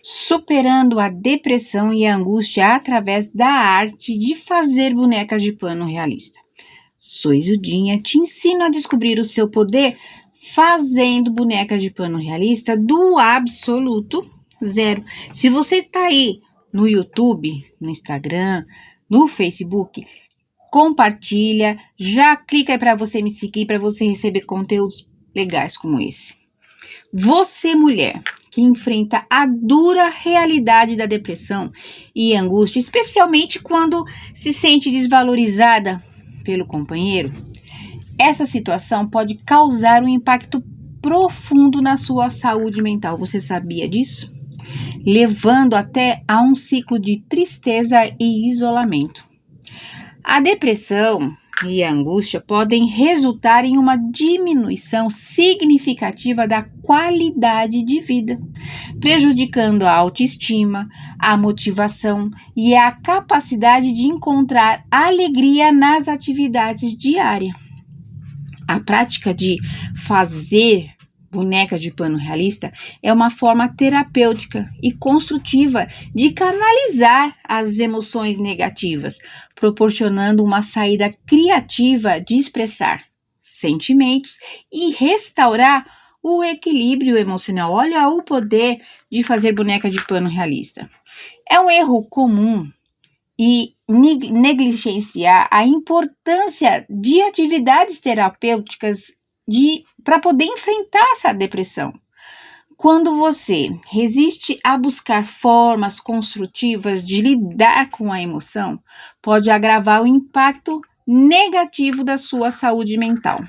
Superando a depressão e a angústia através da arte de fazer bonecas de pano realista. Sou Isudinha, te ensino a descobrir o seu poder fazendo bonecas de pano realista do absoluto zero. Se você está aí no YouTube, no Instagram, no Facebook, compartilha, já clica aí para você me seguir, para você receber conteúdos legais como esse. Você, mulher, que enfrenta a dura realidade da depressão e angústia, especialmente quando se sente desvalorizada pelo companheiro, essa situação pode causar um impacto profundo na sua saúde mental. Você sabia disso? Levando até a um ciclo de tristeza e isolamento. A depressão e a angústia podem resultar em uma diminuição significativa da qualidade de vida, prejudicando a autoestima, a motivação e a capacidade de encontrar alegria nas atividades diárias. A prática de fazer bonecas de pano realista é uma forma terapêutica e construtiva de canalizar as emoções negativas, proporcionando uma saída criativa de expressar sentimentos e restaurar o equilíbrio emocional. Olha o poder de fazer boneca de pano realista. É um erro comum e negligenciar a importância de atividades terapêuticas para poder enfrentar essa depressão. Quando você resiste a buscar formas construtivas de lidar com a emoção, pode agravar o impacto negativo da sua saúde mental.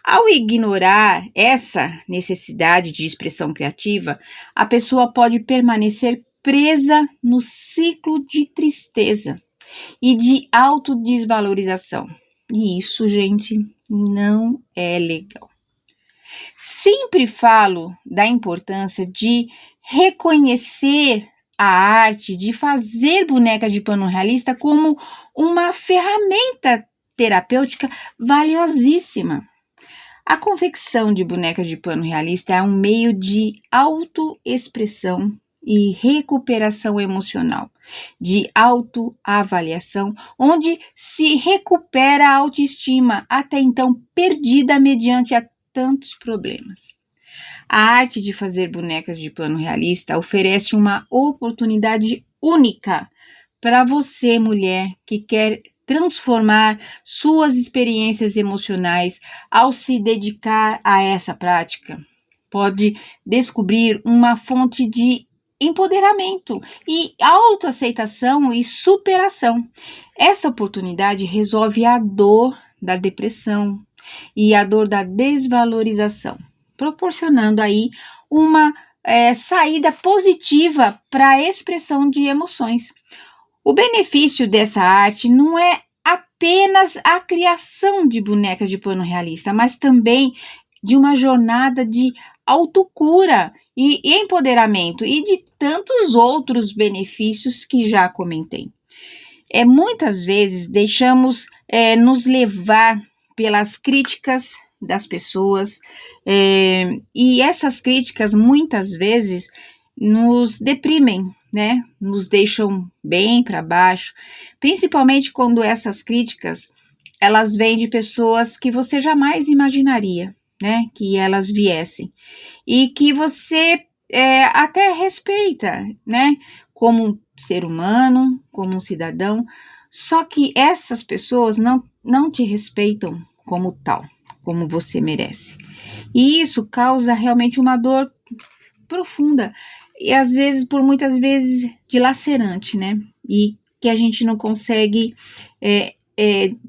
Ao ignorar essa necessidade de expressão criativa, a pessoa pode permanecer presa no ciclo de tristeza e de autodesvalorização. E isso, gente, não é legal. Sempre falo da importância de reconhecer a arte de fazer boneca de pano realista como uma ferramenta terapêutica valiosíssima. A confecção de bonecas de pano realista é um meio de autoexpressão e recuperação emocional, de autoavaliação, onde se recupera a autoestima, até então perdida mediante a tantos problemas. A arte de fazer bonecas de pano realista oferece uma oportunidade única para você, mulher, que quer transformar suas experiências emocionais ao se dedicar a essa prática. Pode descobrir uma fonte de empoderamento e autoaceitação e superação. Essa oportunidade resolve a dor da depressão e a dor da desvalorização, proporcionando aí uma saída positiva para a expressão de emoções. O benefício dessa arte não é apenas a criação de bonecas de pano realista, mas também de uma jornada de autocura e empoderamento e de tantos outros benefícios que já comentei. Muitas vezes deixamos nos levar pelas críticas das pessoas e essas críticas muitas vezes nos deprimem, né? Nos deixam bem para baixo, principalmente quando essas críticas elas vêm de pessoas que você jamais imaginaria, né? Que elas viessem e que você até respeita, né? Como ser humano, como um cidadão, só que essas pessoas não te respeitam como tal, como você merece. E isso causa realmente uma dor profunda e às vezes, por muitas vezes, dilacerante, né? E que a gente não consegue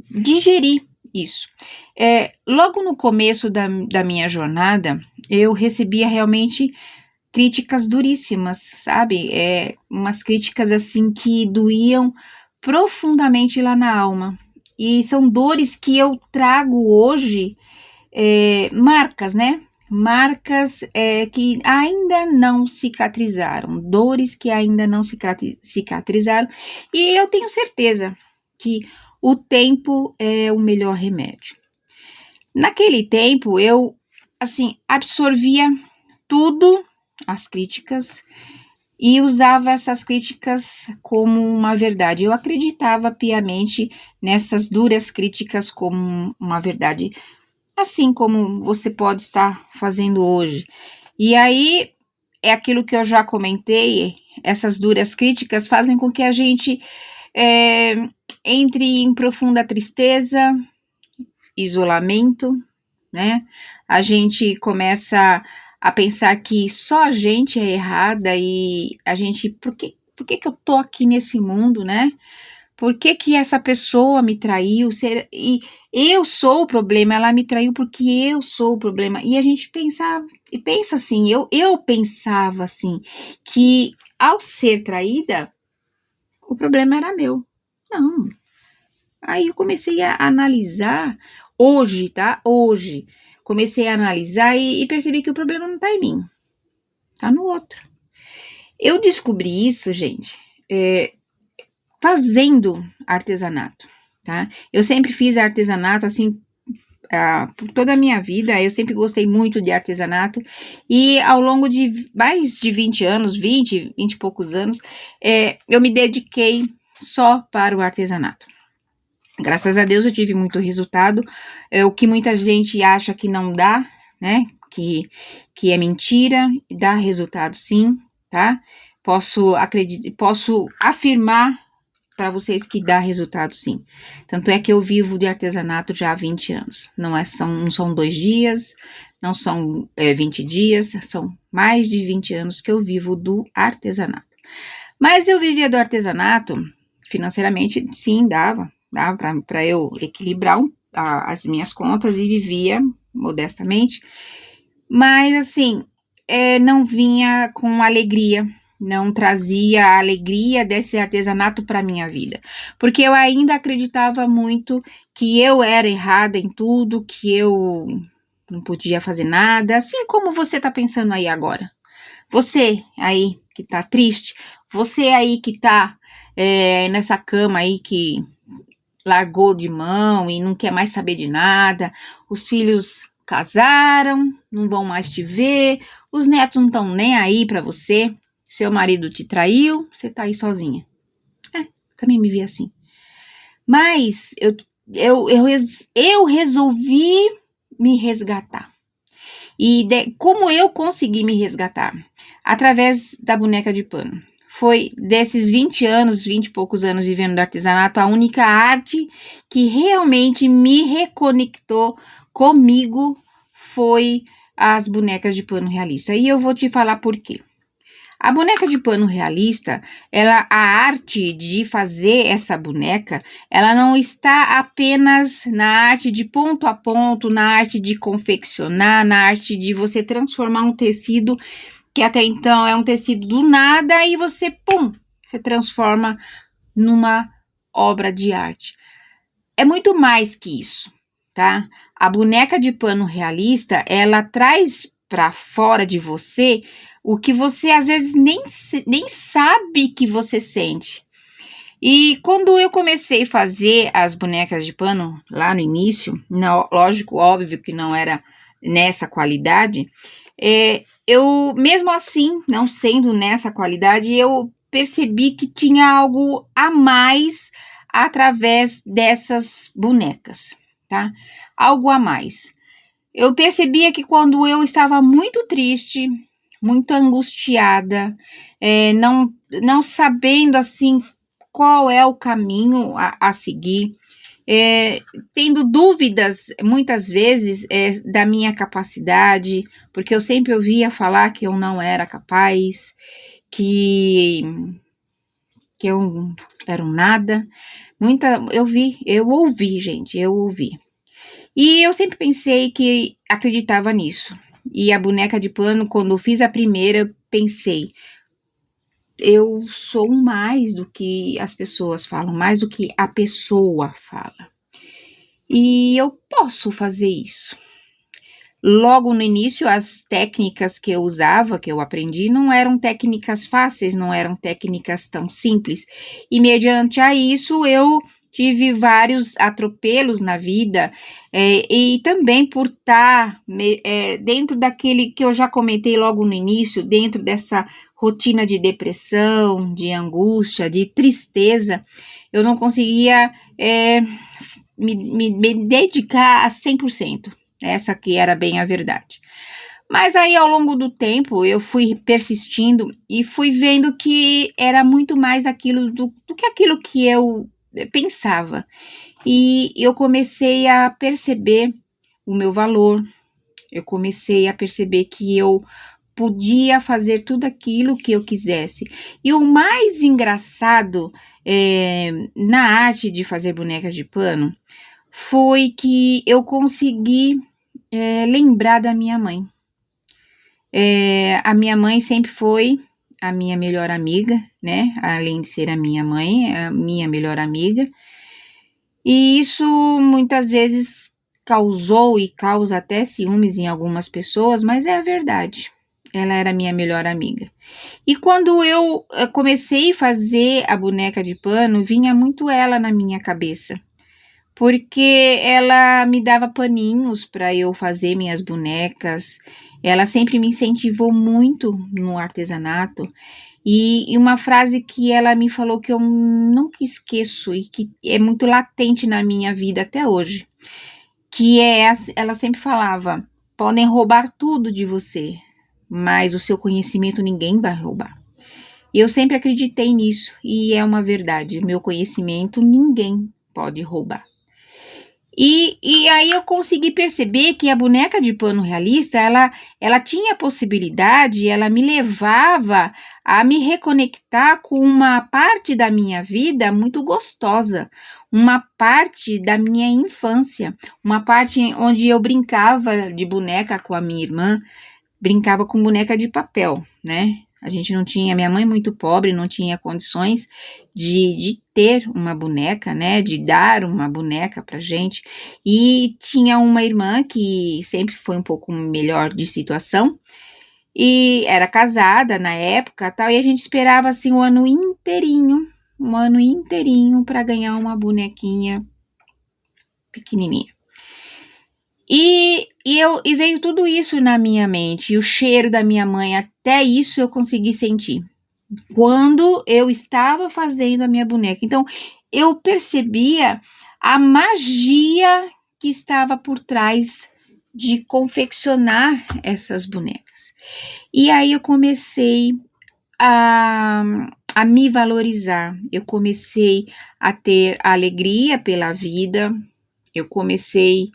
digerir isso. Logo no começo da minha jornada, eu recebia realmente críticas duríssimas, sabe? Umas críticas assim que doíam profundamente lá na alma. E são dores que eu trago hoje, marcas, né? Marcas que ainda não cicatrizaram, dores que ainda não cicatrizaram, e eu tenho certeza que o tempo é o melhor remédio. Naquele tempo, eu, absorvia tudo, as críticas, e usava essas críticas como uma verdade. Eu acreditava piamente nessas duras críticas como uma verdade, assim como você pode estar fazendo hoje. E aí, é aquilo que eu já comentei, essas duras críticas fazem com que a gente entre em profunda tristeza, isolamento, né? A gente começa a pensar que só a gente é errada e a gente, por que eu tô aqui nesse mundo, né? Por que essa pessoa me traiu? E eu sou o problema, ela me traiu porque eu sou o problema. E a gente pensava, e pensa assim, eu pensava assim, que ao ser traída, o problema era meu. Não. Aí eu comecei a analisar, hoje, tá? Hoje, comecei a analisar e percebi que o problema não tá em mim, tá no outro. Eu descobri isso, gente, fazendo artesanato, tá? Eu sempre fiz artesanato, assim, por toda a minha vida, eu sempre gostei muito de artesanato, e ao longo de mais de 20 anos, 20 e poucos anos, eu me dediquei só para o artesanato. Graças a Deus eu tive muito resultado, o que muita gente acha que não dá, né, que é mentira, dá resultado sim, tá? Posso afirmar para vocês que dá resultado sim. Tanto é que eu vivo de artesanato já há 20 anos. Não são 2 dias, não são 20 dias, são mais de 20 anos que eu vivo do artesanato. Mas eu vivia do artesanato, financeiramente, sim, dava para eu equilibrar as minhas contas e vivia modestamente. Mas assim, não vinha com alegria, não trazia a alegria desse artesanato para minha vida, porque eu ainda acreditava muito que eu era errada em tudo, que eu não podia fazer nada, assim como você tá pensando aí agora. Você aí que tá triste, você aí que tá nessa cama aí que largou de mão e não quer mais saber de nada, os filhos casaram, não vão mais te ver, os netos não estão nem aí para você, seu marido te traiu, você tá aí sozinha. Também me vi assim. Mas eu resolvi me resgatar. E como eu consegui me resgatar? Através da boneca de pano. Foi desses 20 e poucos anos vivendo do artesanato, a única arte que realmente me reconectou comigo foi as bonecas de pano realista. E eu vou te falar por quê. A boneca de pano realista, a arte de fazer essa boneca, ela não está apenas na arte de ponto a ponto, na arte de confeccionar, na arte de você transformar um tecido que até então é um tecido do nada e você transforma numa obra de arte. É muito mais que isso, tá? A boneca de pano realista, ela traz para fora de você o que você às vezes nem sabe que você sente. E quando eu comecei a fazer as bonecas de pano lá no início, não, lógico, óbvio que não era nessa qualidade, eu, mesmo assim, não sendo nessa qualidade, eu percebi que tinha algo a mais através dessas bonecas, tá? Algo a mais. Eu percebia que quando eu estava muito triste, muito angustiada, não sabendo, assim, qual é o caminho a seguir, tendo dúvidas, muitas vezes, da minha capacidade, porque eu sempre ouvia falar que eu não era capaz, que eu era um nada. Eu ouvi, gente, eu ouvi. E eu sempre pensei que acreditava nisso. E a boneca de pano, quando eu fiz a primeira, eu pensei, eu sou mais do que as pessoas falam, mais do que a pessoa fala. E eu posso fazer isso. Logo no início, as técnicas que eu usava, que eu aprendi, não eram técnicas fáceis, não eram técnicas tão simples. E mediante a isso, eu tive vários atropelos na vida, e também por estar dentro daquele que eu já comentei logo no início, dentro dessa rotina de depressão, de angústia, de tristeza, eu não conseguia me dedicar a 100%. Essa que era bem a verdade. Mas aí, ao longo do tempo, eu fui persistindo e fui vendo que era muito mais aquilo do que aquilo que eu pensava. E eu comecei a perceber o meu valor, eu comecei a perceber que eu podia fazer tudo aquilo que eu quisesse. E o mais engraçado na arte de fazer bonecas de pano foi que eu consegui lembrar da minha mãe. A minha mãe sempre foi a minha melhor amiga, né? Além de ser a minha mãe, a minha melhor amiga. E isso muitas vezes causou e causa até ciúmes em algumas pessoas, mas é a verdade. Ela era minha melhor amiga. E quando eu comecei a fazer a boneca de pano, vinha muito ela na minha cabeça. Porque ela me dava paninhos para eu fazer minhas bonecas. Ela sempre me incentivou muito no artesanato. E uma frase que ela me falou que eu nunca esqueço e que é muito latente na minha vida até hoje, que ela sempre falava: podem roubar tudo de você, mas o seu conhecimento ninguém vai roubar. E eu sempre acreditei nisso, e é uma verdade, meu conhecimento ninguém pode roubar. E aí eu consegui perceber que a boneca de pano realista, ela tinha a possibilidade, ela me levava a me reconectar com uma parte da minha vida muito gostosa, uma parte da minha infância, uma parte onde eu brincava de boneca com a minha irmã, brincava com boneca de papel, né? A gente não tinha, minha mãe muito pobre, não tinha condições de ter uma boneca, né, de dar uma boneca pra gente, e tinha uma irmã que sempre foi um pouco melhor de situação, e era casada na época, tal, e a gente esperava, assim, um ano inteirinho para ganhar uma bonequinha pequenininha. E veio tudo isso na minha mente, e o cheiro da minha mãe, até isso eu consegui sentir, quando eu estava fazendo a minha boneca. Então, eu percebia a magia que estava por trás de confeccionar essas bonecas. E aí eu comecei a me valorizar, eu comecei a ter alegria pela vida, eu comecei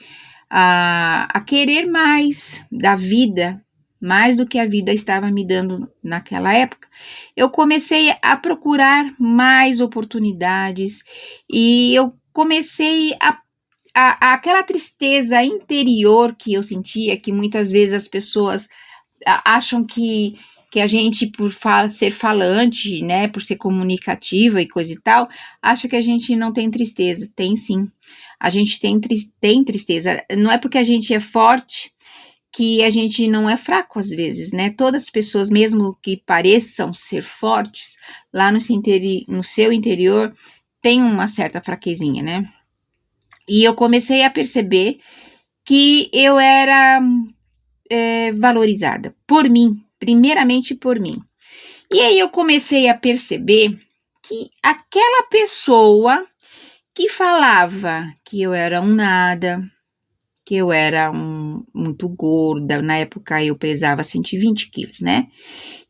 a querer mais da vida, mais do que a vida estava me dando naquela época. Eu comecei a procurar mais oportunidades e eu comecei aquela tristeza interior que eu sentia, que muitas vezes as pessoas acham que a gente, por ser falante, né, por ser comunicativa e coisa e tal, acha que a gente não tem tristeza. Tem sim. A gente tem tristeza. Não é porque a gente é forte que a gente não é fraco às vezes, né? Todas as pessoas, mesmo que pareçam ser fortes, lá no seu interior, tem uma certa fraquezinha, né? E eu comecei a perceber que eu era valorizada por mim, primeiramente por mim. E aí eu comecei a perceber que aquela pessoa que falava que eu era um nada, que eu era muito gorda, na época eu pesava 120 quilos, né?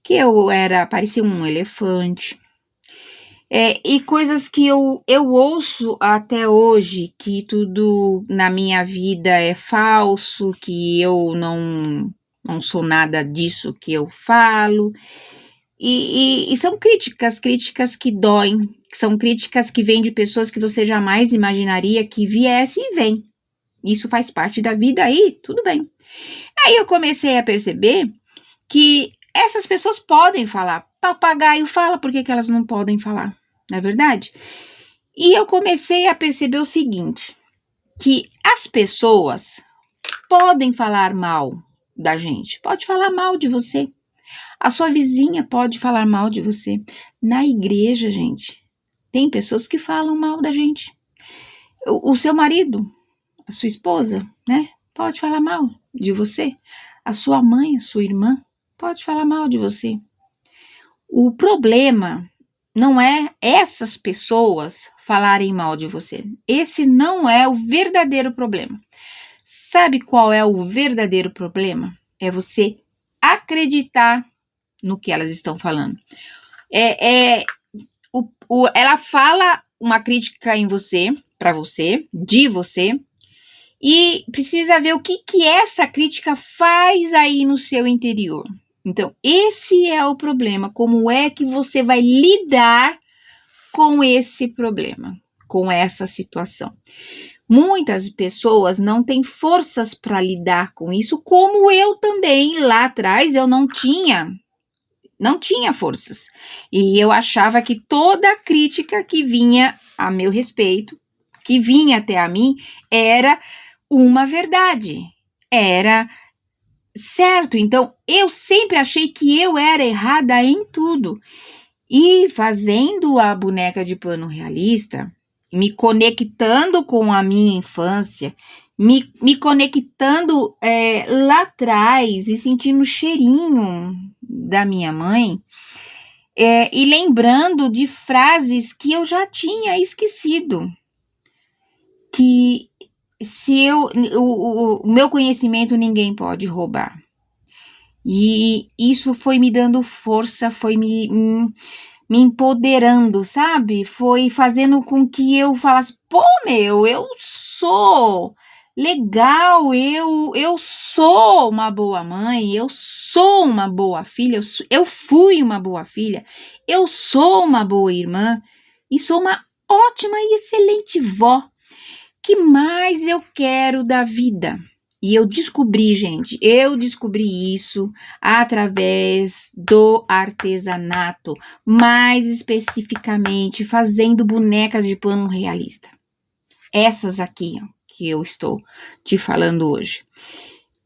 Que eu parecia um elefante. E coisas que eu ouço até hoje, que tudo na minha vida é falso, que eu não sou nada disso que eu falo. E são críticas que doem, são críticas que vêm de pessoas que você jamais imaginaria que viesse e vem. Isso faz parte da vida aí, tudo bem. Aí eu comecei a perceber que essas pessoas podem falar. Papagaio fala, por que elas não podem falar? Não é verdade? E eu comecei a perceber o seguinte, que as pessoas podem falar mal da gente, pode falar mal de você. A sua vizinha pode falar mal de você. Na igreja, gente, tem pessoas que falam mal da gente. O seu marido, a sua esposa, né? Pode falar mal de você. A sua mãe, a sua irmã, pode falar mal de você. O problema não é essas pessoas falarem mal de você. Esse não é o verdadeiro problema. Sabe qual é o verdadeiro problema? É você acreditar no que elas estão falando. Ela fala uma crítica em você, para você, de você, e precisa ver o que essa crítica faz aí no seu interior. Então, esse é o problema. Como é que você vai lidar com esse problema, com essa situação? Muitas pessoas não têm forças para lidar com isso, como eu também lá atrás eu não tinha forças. E eu achava que toda crítica que vinha a meu respeito, que vinha até a mim, era uma verdade, era certo. Então, eu sempre achei que eu era errada em tudo. E fazendo a boneca de pano realista, me conectando com a minha infância, me conectando lá atrás e sentindo o cheirinho da minha mãe, e lembrando de frases que eu já tinha esquecido, que o meu conhecimento ninguém pode roubar. E isso foi me dando força, foi me empoderando, sabe? Foi fazendo com que eu falasse, pô, eu sou legal, eu sou uma boa mãe, eu sou uma boa filha, eu fui uma boa filha, eu sou uma boa irmã e sou uma ótima e excelente vó. Que mais eu quero da vida? E eu descobri, gente, isso através do artesanato, mais especificamente fazendo bonecas de pano realista. Essas aqui, ó, que eu estou te falando hoje.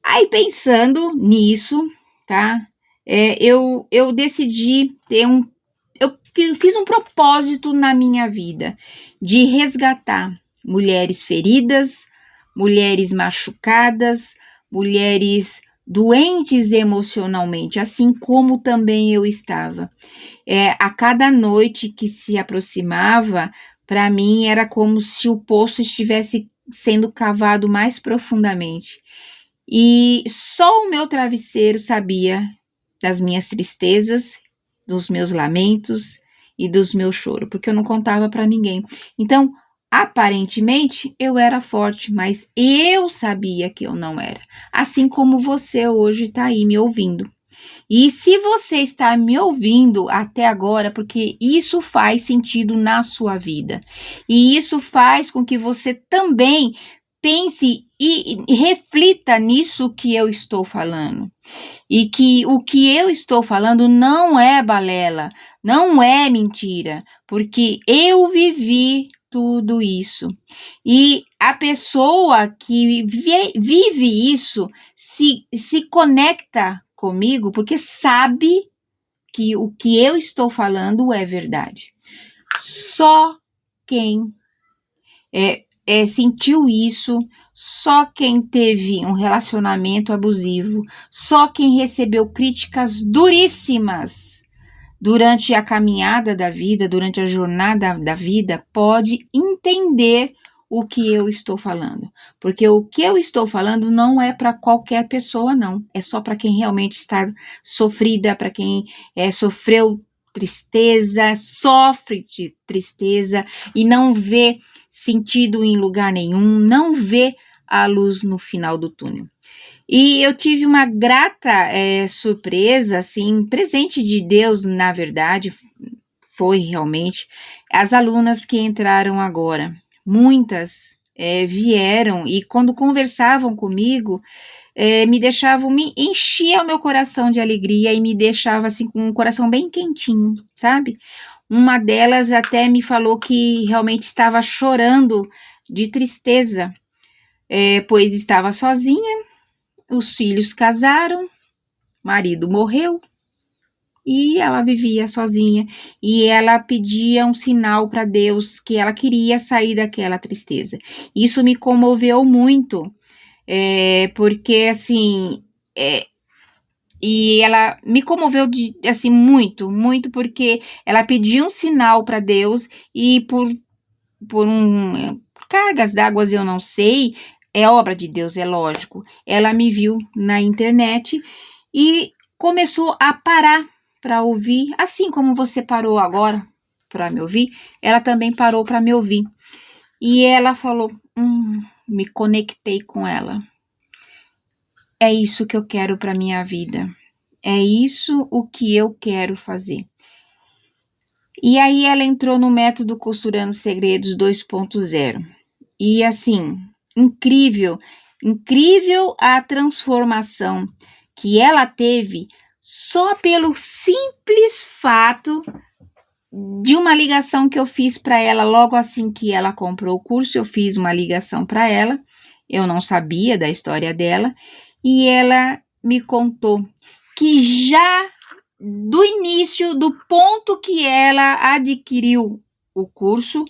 Aí pensando nisso, tá? Eu decidi eu fiz um propósito na minha vida de resgatar mulheres feridas, mulheres machucadas, mulheres doentes emocionalmente, assim como também eu estava. A cada noite que se aproximava, para mim era como se o poço estivesse sendo cavado mais profundamente. E só o meu travesseiro sabia das minhas tristezas, dos meus lamentos e dos meus choros, porque eu não contava para ninguém. Então, aparentemente, eu era forte, mas eu sabia que eu não era. Assim como você hoje está aí me ouvindo. E se você está me ouvindo até agora, porque isso faz sentido na sua vida. E isso faz com que você também pense e reflita nisso que eu estou falando. E que o que eu estou falando não é balela, não é mentira, porque eu vivi tudo isso. E a pessoa que vive isso se conecta comigo porque sabe que o que eu estou falando é verdade. Só quem sentiu isso, só quem teve um relacionamento abusivo, só quem recebeu críticas duríssimas durante a caminhada da vida, durante a jornada da vida, pode entender o que eu estou falando. Porque o que eu estou falando não é para qualquer pessoa, não. É só para quem realmente está sofrida, para quem sofreu tristeza, sofre de tristeza e não vê sentido em lugar nenhum, não vê a luz no final do túnel. E eu tive uma grata surpresa, assim, presente de Deus, na verdade, foi realmente, as alunas que entraram agora. Muitas vieram e quando conversavam comigo, me enchia o meu coração de alegria e me deixava assim com um coração bem quentinho, sabe? Uma delas até me falou que realmente estava chorando de tristeza, pois estava sozinha, os filhos casaram, marido morreu e ela vivia sozinha e ela pedia um sinal para Deus que ela queria sair daquela tristeza. Isso me comoveu muito, porque assim, e ela me comoveu assim muito, muito, porque ela pediu um sinal para Deus e por cargas d'água eu não sei, é obra de Deus, é lógico. Ela me viu na internet e começou a parar para ouvir, assim como você parou agora para me ouvir, ela também parou para me ouvir. E ela falou, me conectei com ela. É isso que eu quero para minha vida. É isso o que eu quero fazer. E aí ela entrou no método Costurando Segredos 2.0. E assim, incrível a transformação que ela teve só pelo simples fato de uma ligação que eu fiz para ela logo assim que ela comprou o curso. Eu fiz uma ligação para ela, eu não sabia da história dela, e ela me contou que já do início, do ponto que ela adquiriu o curso,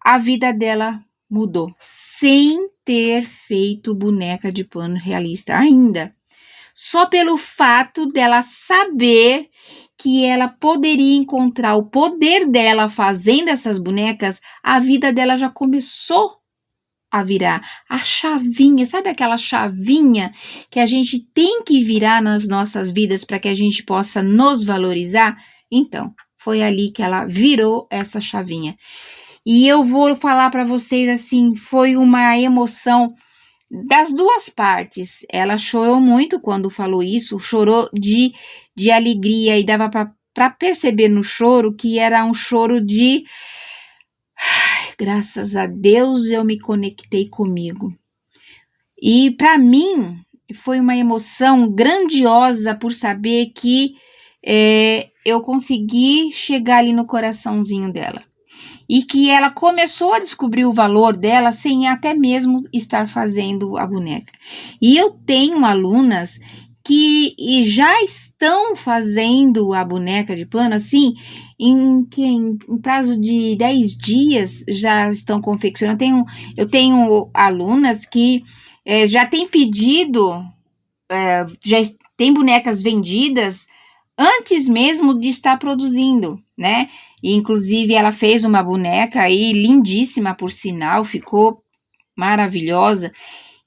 a vida dela mudou, sem ter feito boneca de pano realista ainda. Só pelo fato dela saber que ela poderia encontrar o poder dela fazendo essas bonecas, a vida dela já começou a virar. A chavinha, sabe aquela chavinha que a gente tem que virar nas nossas vidas para que a gente possa nos valorizar? Então, foi ali que ela virou essa chavinha. E eu vou falar para vocês assim, foi uma emoção das duas partes. Ela chorou muito quando falou isso, chorou de alegria e dava para perceber no choro que era um choro de graças a Deus eu me conectei comigo. E para mim foi uma emoção grandiosa por saber que eu consegui chegar ali no coraçãozinho dela. E que ela começou a descobrir o valor dela sem até mesmo estar fazendo a boneca. E eu tenho alunas que já estão fazendo a boneca de pano, assim, em prazo de 10 dias já estão confeccionando. Eu tenho alunas que já têm pedido, já tem bonecas vendidas antes mesmo de estar produzindo, né? E, inclusive, ela fez uma boneca aí, lindíssima, por sinal, ficou maravilhosa.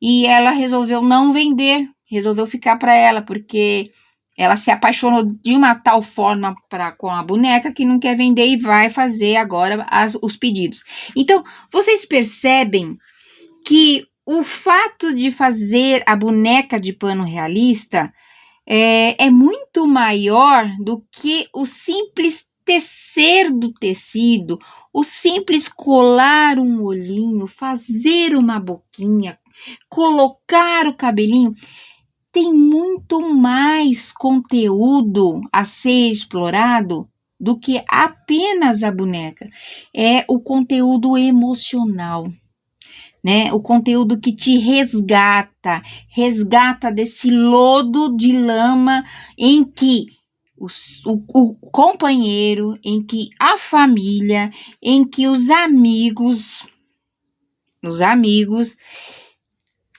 E ela resolveu não vender, resolveu ficar para ela, porque ela se apaixonou de uma tal forma com a boneca que não quer vender e vai fazer agora os pedidos. Então, vocês percebem que o fato de fazer a boneca de pano realista é muito maior do que o simples tecer do tecido, o simples colar um olhinho, fazer uma boquinha, colocar o cabelinho. Tem muito mais conteúdo a ser explorado do que apenas a boneca. É o conteúdo emocional, né? O conteúdo que te resgata desse lodo de lama em que o companheiro, em que a família, em que os amigos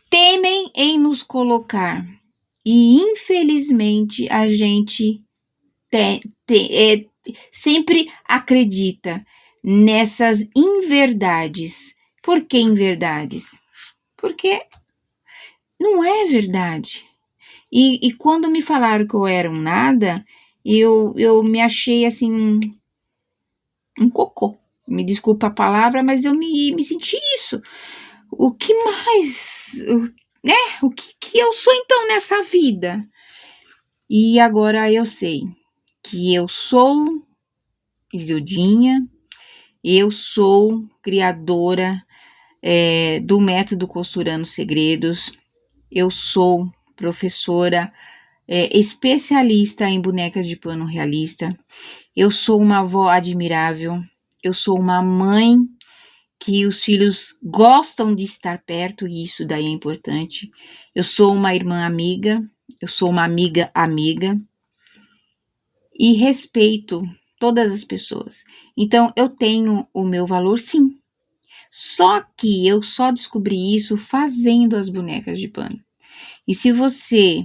temem em nos colocar. E infelizmente a gente sempre acredita nessas inverdades. Por que inverdades? Porque não é verdade. E quando me falaram que eu era um nada, eu me achei assim um cocô. Me desculpa a palavra, mas eu me senti isso. O que mais, né? O que eu sou então nessa vida? E agora eu sei que eu sou Isildinha, eu sou criadora do método Costurando Segredos, eu sou professora especialista em bonecas de pano realista, eu sou uma avó admirável, eu sou uma mãe que os filhos gostam de estar perto, e isso daí é importante, eu sou uma irmã amiga, eu sou uma amiga, e respeito todas as pessoas. Então, eu tenho o meu valor, sim. Só que eu só descobri isso fazendo as bonecas de pano. E se você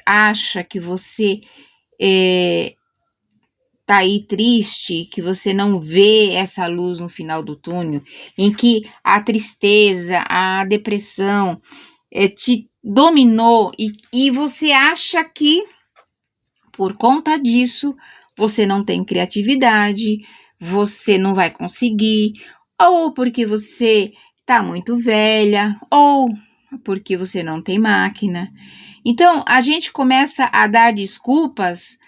acha que você tá aí triste, que você não vê essa luz no final do túnel, em que a tristeza, a depressão te dominou e você acha que por conta disso você não tem criatividade, você não vai conseguir, ou porque você tá muito velha, ou porque você não tem máquina. Então, a gente começa a dar desculpas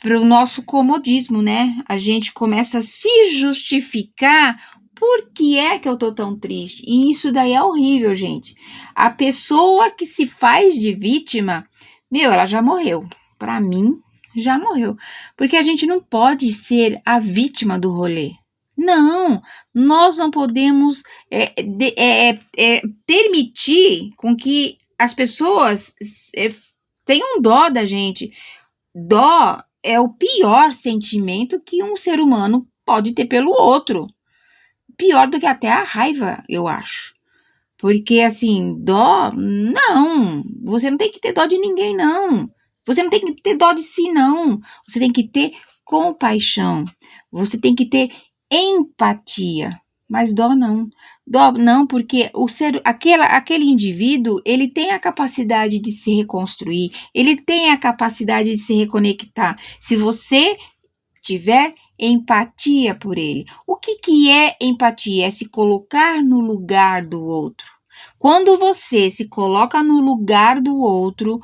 para o nosso comodismo, né? A gente começa a se justificar por que é que eu tô tão triste. E isso daí é horrível, gente. A pessoa que se faz de vítima, ela já morreu. Para mim, já morreu. Porque a gente não pode ser a vítima do rolê. Não, nós não podemos permitir com que as pessoas tenham dó da gente. Dó é o pior sentimento que um ser humano pode ter pelo outro. Pior do que até a raiva, eu acho. Porque, assim, dó, não. Você não tem que ter dó de ninguém, não. Você não tem que ter dó de si, não. Você tem que ter compaixão. Você tem que ter empatia. Mas dó não. Dó não, porque aquele indivíduo, ele tem a capacidade de se reconstruir, ele tem a capacidade de se reconectar. Se você tiver empatia por ele. O que é empatia? É se colocar no lugar do outro. Quando você se coloca no lugar do outro,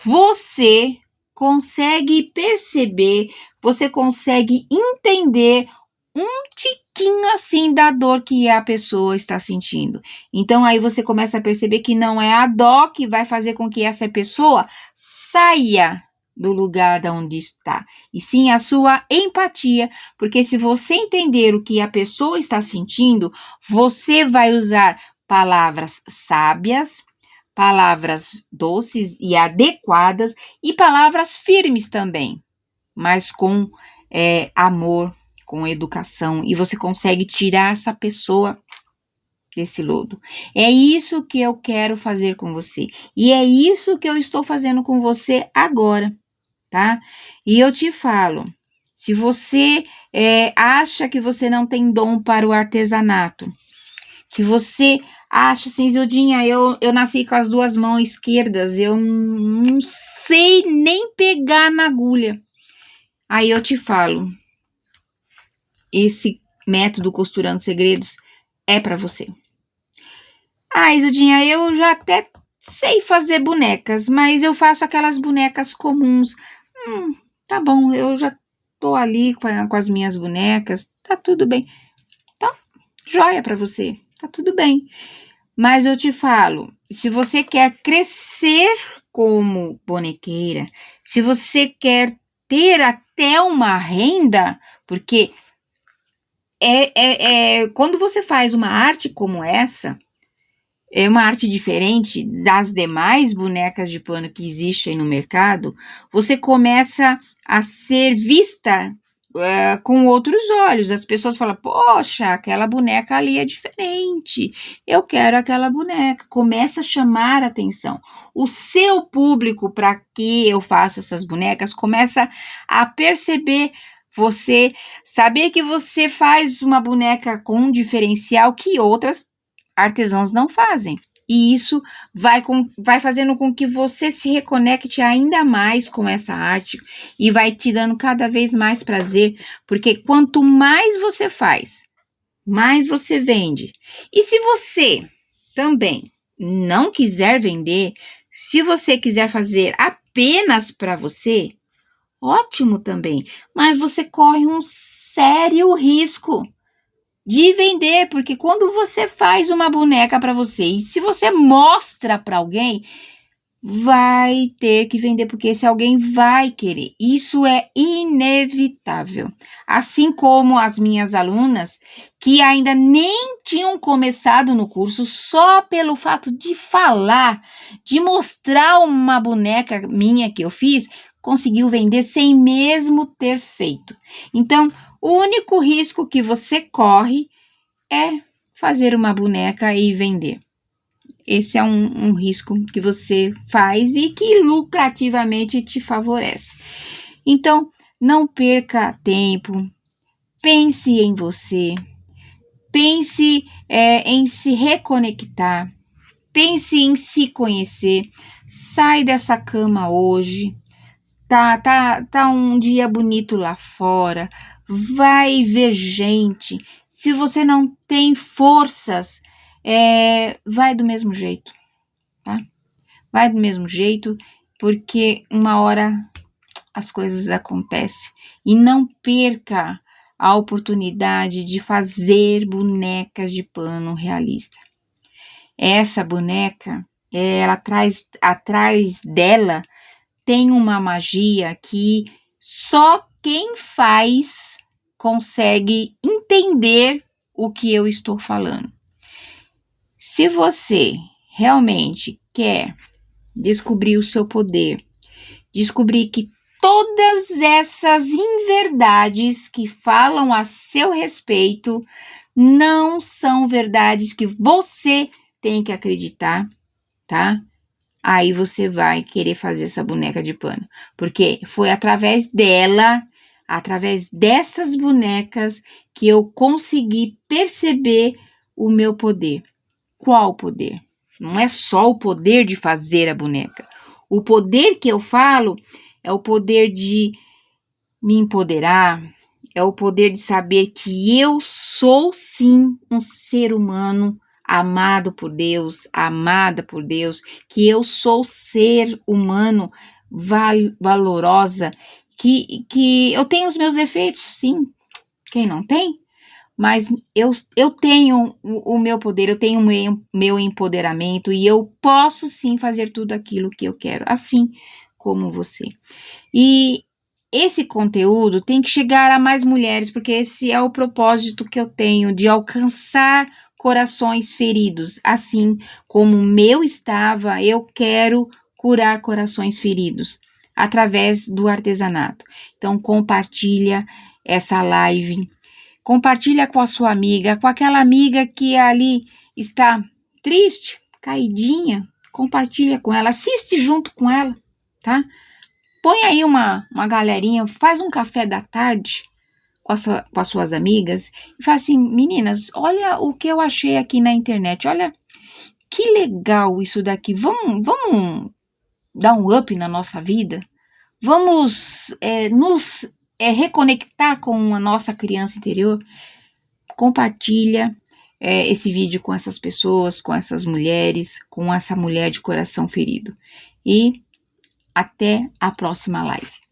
você consegue perceber, você consegue entender um tiquinho assim da dor que a pessoa está sentindo. Então aí você começa a perceber que não é a dó que vai fazer com que essa pessoa saia do lugar de onde está, e sim a sua empatia, porque se você entender o que a pessoa está sentindo, você vai usar palavras sábias, palavras doces e adequadas e palavras firmes também, mas com amor, com educação, e você consegue tirar essa pessoa desse lodo. É isso que eu quero fazer com você, e é isso que eu estou fazendo com você agora. Tá? E eu te falo, se você acha que você não tem dom para o artesanato, que você acha assim, Zildinha, eu nasci com as duas mãos esquerdas, eu não sei nem pegar na agulha. Aí eu te falo, esse método Costurando Segredos é para você. Zildinha, eu já até sei fazer bonecas, mas eu faço aquelas bonecas comuns. Tá bom, eu já tô ali com as minhas bonecas, tá tudo bem. Tá joia pra você, tá tudo bem. Mas eu te falo, se você quer crescer como bonequeira, se você quer ter até uma renda, porque quando você faz uma arte como essa, é uma arte diferente das demais bonecas de pano que existem no mercado, você começa a ser vista com outros olhos. As pessoas falam, poxa, aquela boneca ali é diferente, eu quero aquela boneca. Começa a chamar a atenção. O seu público, para que eu faça essas bonecas, começa a perceber você, saber que você faz uma boneca com um diferencial que outras artesãos não fazem. E isso vai fazendo com que você se reconecte ainda mais com essa arte e vai te dando cada vez mais prazer, porque quanto mais você faz, mais você vende. E se você também não quiser vender, se você quiser fazer apenas para você, ótimo também, mas você corre um sério risco de vender, porque quando você faz uma boneca para você e se você mostra para alguém, vai ter que vender, porque esse alguém vai querer. Isso é inevitável. Assim como as minhas alunas, que ainda nem tinham começado no curso, só pelo fato de falar, de mostrar uma boneca minha que eu fiz, conseguiu vender sem mesmo ter feito. Então, o único risco que você corre é fazer uma boneca e vender. Esse é um risco que você faz e que lucrativamente te favorece. Então, não perca tempo, pense em você, pense em se reconectar, pense em se conhecer, sai dessa cama hoje, tá um dia bonito lá fora, vai ver gente. Se você não tem forças, vai do mesmo jeito, tá? Vai do mesmo jeito, porque uma hora as coisas acontecem. E não perca a oportunidade de fazer bonecas de pano realista. Essa boneca, ela atrás dela tem uma magia que só quem faz consegue entender o que eu estou falando. Se você realmente quer descobrir o seu poder, descobrir que todas essas inverdades que falam a seu respeito não são verdades que você tem que acreditar, tá? Aí você vai querer fazer essa boneca de pano, porque foi através dela, através dessas bonecas, que eu consegui perceber o meu poder. Qual poder? Não é só o poder de fazer a boneca. O poder que eu falo é o poder de me empoderar, é o poder de saber que eu sou sim um ser humano amado por Deus, amada por Deus, que eu sou ser humano valorosa, que eu tenho os meus defeitos, sim, quem não tem? Mas eu tenho o meu poder, eu tenho o meu empoderamento e eu posso sim fazer tudo aquilo que eu quero, assim como você. E esse conteúdo tem que chegar a mais mulheres, porque esse é o propósito que eu tenho, de alcançar corações feridos. Assim como o meu estava, eu quero curar corações feridos através do artesanato. Então, compartilha essa live, compartilha com a sua amiga, com aquela amiga que ali está triste, caidinha, compartilha com ela, assiste junto com ela, tá? Põe aí uma galerinha, faz um café da tarde com as suas amigas e fala assim, meninas, olha o que eu achei aqui na internet, olha que legal isso daqui, vamos dar um up na nossa vida, vamos nos reconectar com a nossa criança interior. Compartilha esse vídeo com essas pessoas, com essas mulheres, com essa mulher de coração ferido. E até a próxima live.